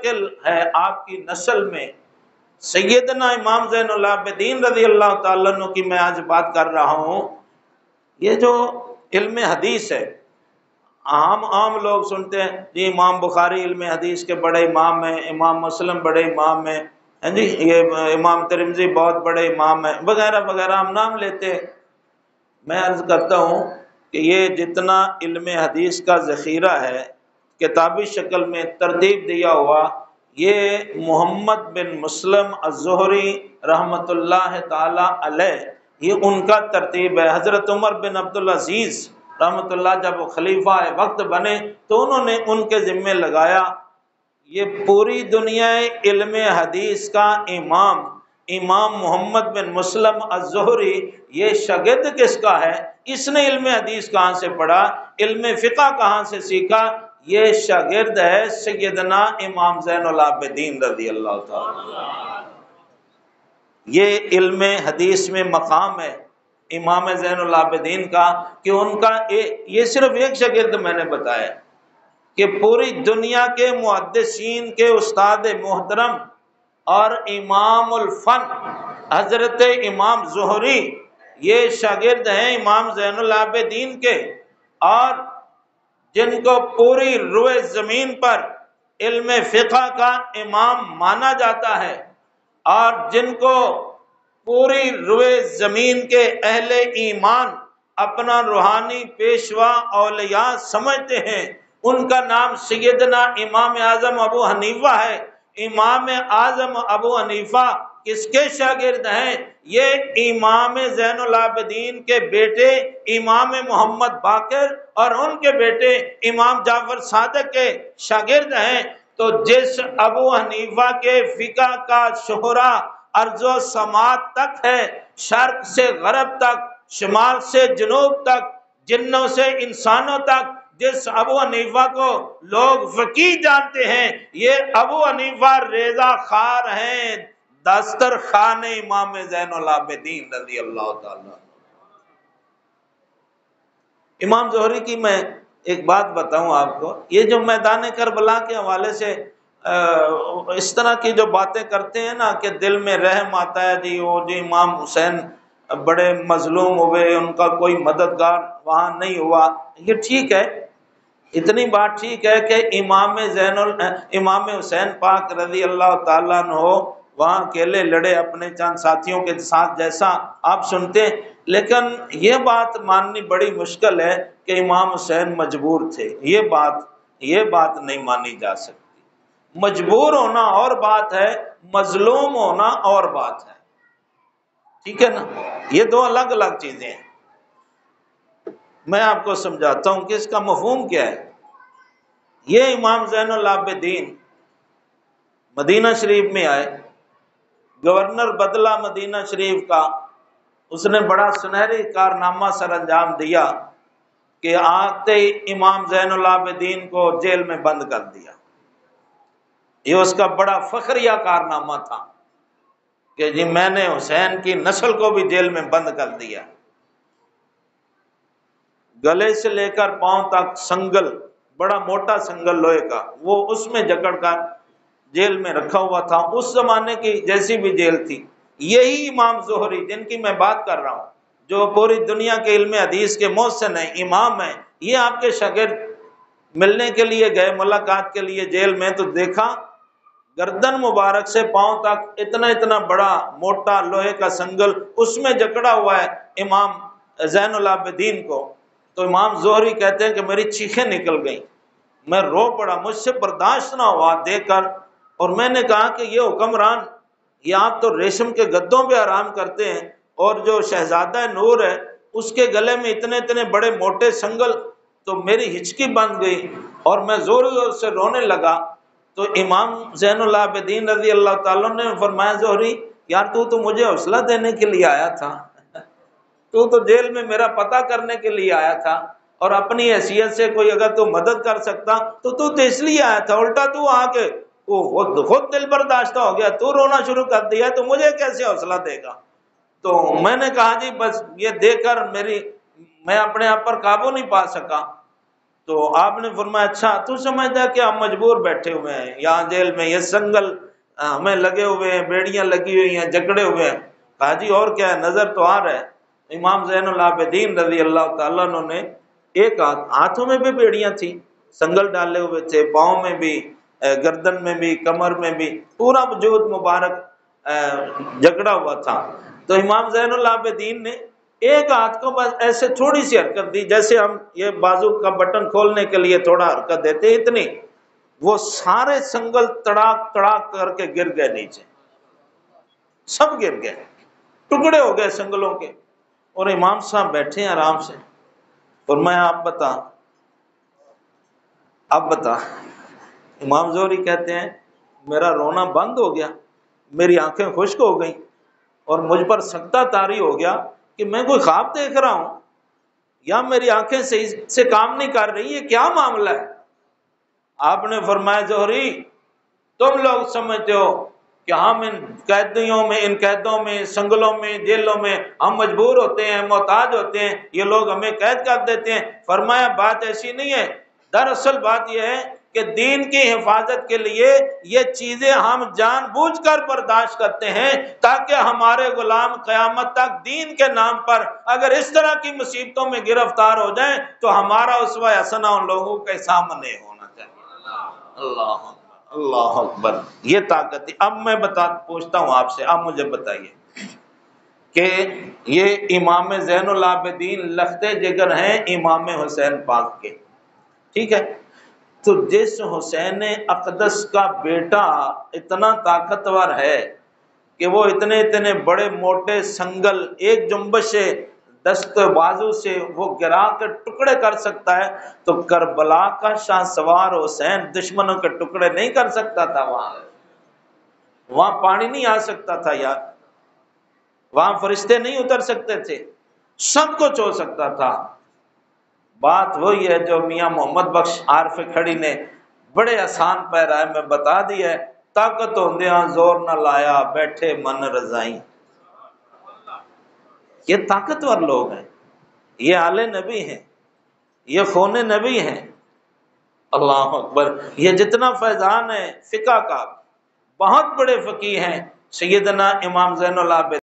منتقل ہے آپ کی نسل میں سیدنا امام زین العابدین رضی اللہ تعالیٰ عنہ کی میں آج بات کر رہا ہوں۔ یہ جو علم حدیث ہے، عام لوگ سنتے ہیں جی امام بخاری علم حدیث کے بڑے امام ہیں، امام مسلم بڑے امام ہیں، ہاں جی یہ امام ترمذی بہت بڑے امام ہیں وغیرہ وغیرہ ہم نام لیتے ہیں۔ میں عرض کرتا ہوں کہ یہ جتنا علم حدیث کا ذخیرہ ہے کتابی شکل میں ترتیب دیا ہوا، یہ محمد بن مسلم الزہری رحمۃ اللہ تعالی علیہ یہ ان کا ترتیب ہے۔ حضرت عمر بن عبدالعزیز رحمۃ اللہ جب وہ خلیفہ وقت بنے تو انہوں نے ان کے ذمے لگایا، یہ پوری دنیا علم حدیث کا امام محمد بن مسلم الزہری یہ شاگرد کس کا ہے؟ اس نے علم حدیث کہاں سے پڑھا، علم فقہ کہاں سے سیکھا؟ یہ شاگرد ہے سیدنا امام زین العابدین رضی اللہ تعالی۔ یہ علم حدیث میں مقام ہے امام زین العابدین کا کہ ان کا یہ صرف ایک شاگرد میں نے بتایا کہ پوری دنیا کے محدثین کے استاد محترم اور امام الفن حضرت امام زہری یہ شاگرد ہیں امام زین العابدین کے، اور جن کو پوری روئے زمین پر علم فقہ کا امام مانا جاتا ہے اور جن کو پوری روئے زمین کے اہل ایمان اپنا روحانی پیشوا اولیاء سمجھتے ہیں، ان کا نام سیدنا امام اعظم ابو حنیفہ ہے۔ امام اعظم ابو حنیفہ کس کے شاگرد ہیں؟ یہ امام زین العابدین کے بیٹے امام محمد باقر اور ان کے بیٹے امام جعفر صادق کے شاگرد ہیں۔ تو جس ابو حنیفہ کے فقہ کا شہرا ارض و سماعت تک ہے، شرق سے غرب تک، شمال سے جنوب تک، جنوں سے انسانوں تک، جس ابو حنیفہ کو لوگ فقیہ جانتے ہیں، یہ ابو حنیفہ ریزہ خار ہیں دسترخوان امام زین العابدین رضی اللہ تعالی۔ امام زہری کی میں ایک بات بتاؤں آپ کو، یہ جو میدان کربلا کے حوالے سے اس طرح کی جو باتیں کرتے ہیں نا کہ دل میں رحم آتا ہے جی وہ جی امام حسین بڑے مظلوم ہوئے، ان کا کوئی مددگار وہاں نہیں ہوا، یہ ٹھیک ہے، اتنی بات ٹھیک ہے کہ امام حسین پاک رضی اللہ تعالیٰ عنہ وہاں اکیلے لڑے اپنے چند ساتھیوں کے ساتھ جیسا آپ سنتے ہیں، لیکن یہ بات ماننی بڑی مشکل ہے کہ امام حسین مجبور تھے، یہ بات نہیں مانی جا سکتی۔ مجبور ہونا اور بات ہے، مظلوم ہونا اور بات ہے، ٹھیک ہے نا، یہ دو الگ الگ چیزیں ہیں۔ میں آپ کو سمجھاتا ہوں کہ اس کا مفہوم کیا ہے۔ یہ امام زین العابدین مدینہ شریف میں آئے، گورنر بدلا مدینہ شریف کا، اس نے بڑا سنہری کارنامہ سر انجام دیا کہ آتے امام زین العابدین کو جیل میں بند کر دیا۔ یہ اس کا بڑا فخریہ کارنامہ تھا کہ جی میں نے حسین کی نسل کو بھی جیل میں بند کر دیا۔ گلے سے لے کر پاؤں تک سنگل، بڑا موٹا سنگل لوہے کا، وہ اس میں جکڑ کر جیل میں رکھا ہوا تھا، اس زمانے کی جیسی بھی جیل تھی۔ یہی امام زہری جن کی میں بات کر رہا ہوں، جو پوری دنیا کے علم حدیث کے محسن ہیں، امام ہیں، یہ آپ کے شاگرد ملنے کے لیے گئے، ملاقات کے لیے جیل میں، تو دیکھا گردن مبارک سے پاؤں تک اتنا بڑا موٹا لوہے کا سنگل اس میں جکڑا ہوا ہے امام زین العابدین کو۔ تو امام زہری کہتے ہیں کہ میری چیخیں نکل گئیں، میں رو پڑا، مجھ سے برداشت نہ ہوا دیکھ کر، اور میں نے کہا کہ یہ حکمران، یہ آپ تو ریشم کے گدوں پہ آرام کرتے ہیں، اور جو شہزادہ نور ہے اس کے گلے میں اتنے بڑے موٹے سنگل، تو میری ہچکی بند گئی اور میں زور زور سے رونے لگا۔ تو امام زین العابدین رضی اللہ تعالیٰ نے فرمایا زہری یار تو مجھے حوصلہ دینے کے لیے آیا تھا، تو جیل میں میرا پتہ کرنے کے لیے آیا تھا، اور اپنی حیثیت سے کوئی اگر تو مدد کر سکتا تو اس لیے آیا تھا، الٹا تو آ کے خود دل برداشتہ ہو گیا، تو رونا شروع کر دیا تو مجھے کیسے حوصلہ دے گا۔ تو میں نے کہا جی بس یہ دیکھ کر میں اپنے آپ پر قابو نہیں پا سکا، تو آپ نے فرمایا اچھا تو سمجھتا کہ ہم مجبور بیٹھے ہوئے ہیں یہاں جیل میں، یہ سنگل ہمیں لگے ہوئے ہیں، بیڑیاں لگی ہوئی ہیں، جکڑے ہوئے ہیں؟ کہا جی اور کیا ہے، نظر تو آ رہا ہے۔ امام زین العابدین رضی اللہ تعالیٰ عنہ نے ایک ہاتھوں میں بھی بیڑیاں تھیں، سنگل ڈالے ہوئے تھے، پاؤں میں بھی، گردن میں بھی، کمر میں بھی، پورا وجود مبارک جکڑا ہوا تھا۔ تو امام زین العابدین نے ایک ہاتھ کو بس ایسے تھوڑی سی حرکت دی، جیسے ہم یہ بازو کا بٹن کھولنے کے لیے تھوڑا حرکت دیتے ہیں، اتنی، وہ سارے سنگل تڑاک تڑاک کر کے گر گئے نیچے، سب گر گئے، ٹکڑے ہو گئے سنگلوں کے۔ اور امام صاحب بیٹھے ہیں آرام سے۔ فرمایا اب بتا۔ امام زہری کہتے ہیں میرا رونا بند ہو گیا، میری آنکھیں خشک ہو گئیں، اور مجھ پر سکتہ طاری ہو گیا کہ میں کوئی خواب دیکھ رہا ہوں یا میری آنکھیں صحیح سے کام نہیں کر رہی، یہ کیا معاملہ ہے؟ آپ نے فرمایا زہری تم لوگ سمجھتے ہو کہ ہم ان قیدوں میں، سنگلوں میں، جیلوں میں ہم مجبور ہوتے ہیں، محتاج ہوتے ہیں، یہ لوگ ہمیں قید کر دیتے ہیں۔ فرمایا بات ایسی نہیں ہے، دراصل بات یہ ہے کہ دین کی حفاظت کے لیے یہ چیزیں ہم جان بوجھ کر برداشت کرتے ہیں تاکہ ہمارے غلام قیامت تک دین کے نام پر اگر اس طرح کی مصیبتوں میں گرفتار ہو جائیں تو ہمارا اسوہ حسنہ ان لوگوں کے سامنے ہونا چاہیے۔ اللہ اللہ اکبر، یہ طاقت ہے۔ اب میں پوچھتا ہوں آپ سے، اب مجھے بتائیے کہ یہ امام زین العابدین لخت جگر ہیں امام حسین پاک کے، ٹھیک ہے؟ تو جس حسین اقدس کا بیٹا اتنا طاقتور ہے کہ وہ اتنے بڑے موٹے سنگل ایک جنبش دست بازو سے وہ گرا کے ٹکڑے کر سکتا ہے، تو کربلا کا شاہ سوار حسین دشمنوں کے ٹکڑے نہیں کر سکتا تھا؟ وہاں پانی نہیں آ سکتا تھا یار، وہاں فرشتے نہیں اتر سکتے تھے، سب کچھ ہو سکتا تھا۔ بات وہی ہے جو میاں محمد بخش عارف کھڑی نے بڑے آسان پیرائے میں بتا دی ہے، طاقت ہوندیاں زور نہ لایا، بیٹھے من رضائی۔ یہ طاقتور لوگ ہیں، یہ آل نبی ہیں، یہ خون نبی ہیں۔ اللہ اکبر، یہ جتنا فیضان ہے فقہ کا، بہت بڑے فقیہ ہیں سیدنا امام زین العابدین